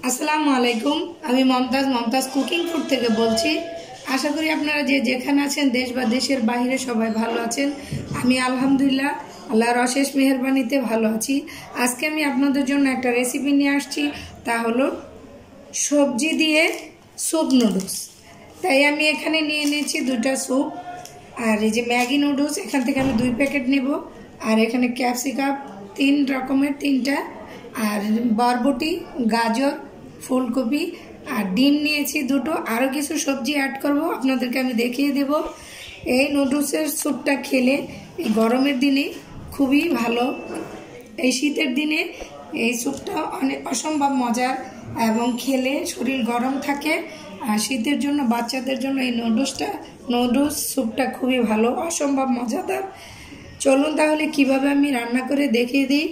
আসসালামুয়ালাইকুম আমি Mumtaz cooking food থেকে বলছি। আশা করি আপনারা যে যেখানে আছেন দেশ বা দেশের বাইরে সবাই ভালো আছেন। আমি আলহামদুলিল্লাহ আল্লাহর অশেষ মেহেরবানিতে ভালো আছি। আজকে আমি আপনাদের জন্য একটা রেসিপি নিয়ে আসছি, তা হলো সবজি দিয়ে স্যুপ নুডলস। তাই আমি এখানে নিয়ে নিয়েছি 2টা স্যুপ, আর এই যে ম্যাগি নুডলস এখান থেকে আমি 2 প্যাকেট নেব, আর এখানে ক্যাপসিকাম 3 রকমের 3টা, আর বরবটি, গাজর, ফুলকপি আর ডিম নিয়েছি 2টো। আরও কিছু সবজি অ্যাড করব, আপনাদেরকে আমি দেখিয়ে দেব। এই নুডলসের স্যুপটা খেলে এই গরমের দিনে খুবই ভালো। এই শীতের দিনে এই স্যুপটা অসম্ভব মজার এবং খেলে শরীর গরম থাকে। আর শীতের জন্য বাচ্চাদের জন্য এই নুডলস স্যুপটা খুবই ভালো, অসম্ভব মজাদার। চলুন তাহলে কিভাবে আমি রান্না করে দেখিয়ে দিই।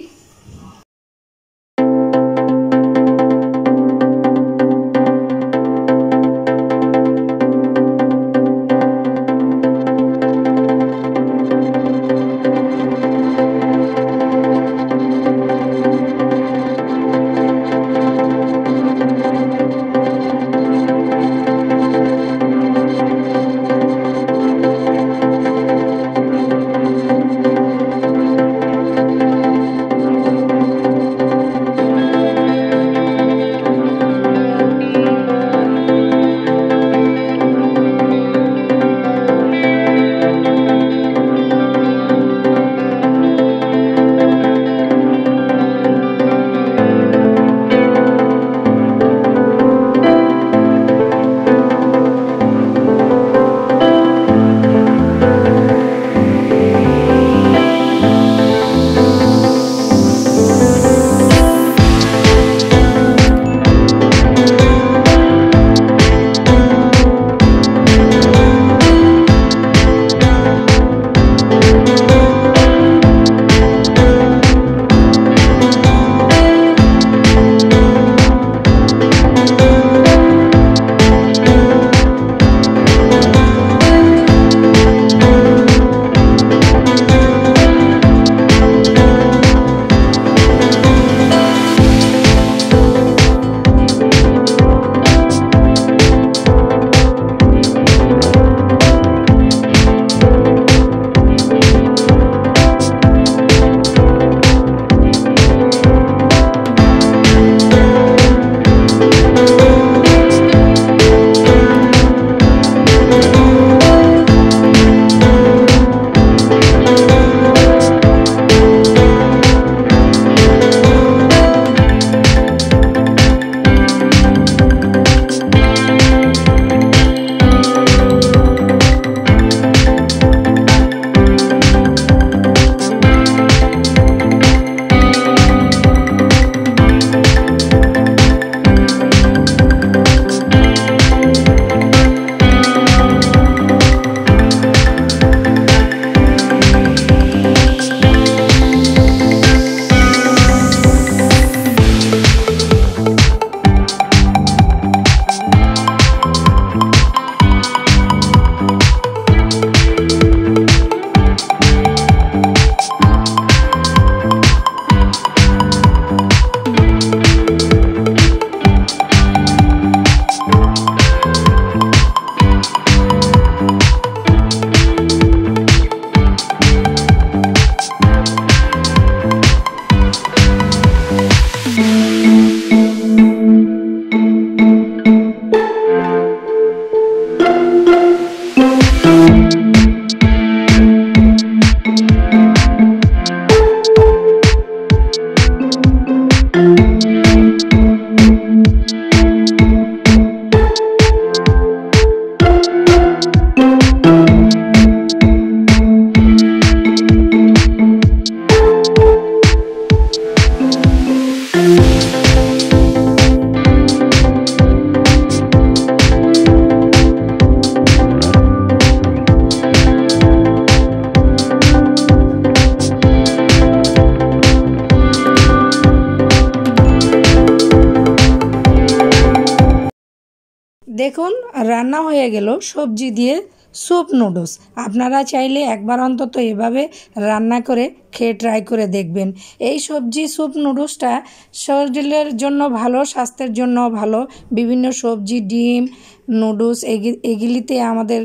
দেখুন রান্না হয়ে গেল সবজি দিয়ে স্যুপ নুডলস। আপনারা চাইলে একবার অন্তত এভাবে রান্না করে খেয়ে ট্রাই করে দেখবেন। এই সবজি স্যুপ নুডলসটা শরীরের জন্য ভালো, স্বাস্থ্যের জন্য ভালো। বিভিন্ন সবজি, ডিম, নুডলস এগুলিতে আমাদের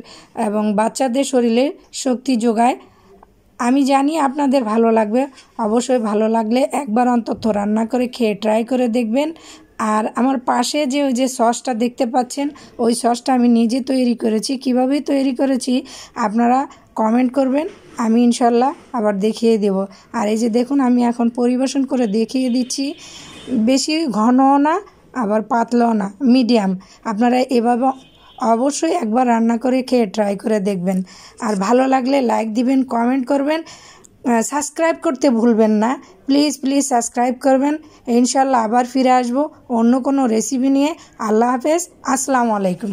এবং বাচ্চাদের শরীরে শক্তি যোগায়। আমি জানি আপনাদের ভালো লাগবে, অবশ্যই ভালো লাগলে একবার অন্তত রান্না করে খেয়ে ট্রাই করে দেখবেন। আর আমার পাশে ওই যে সসটা দেখতে পাচ্ছেন, ওই সসটা আমি নিজে তৈরি করেছি। কিভাবে তৈরি করেছি আপনারা কমেন্ট করবেন, আমি ইনশাল্লাহ আবার দেখিয়ে দেব। আর এই যে দেখুন, আমি এখন পরিবেশন করে দেখিয়ে দিচ্ছি। বেশি ঘনও না আবার পাতলাও না, মিডিয়াম। আপনারা এভাবে অবশ্যই একবার রান্না করে খেয়ে ট্রাই করে দেখবেন। আর ভালো লাগলে লাইক দিবেন, কমেন্ট করবেন, সাবস্ক্রাইব করতে ভুলবেন না। প্লিজ প্লিজ সাবস্ক্রাইব করবেন। ইনশাল্লাহ আবার ফিরে আসবো অন্য কোনো রেসিপি নিয়ে। আল্লাহ হাফেজ, আসসালামু আলাইকুম।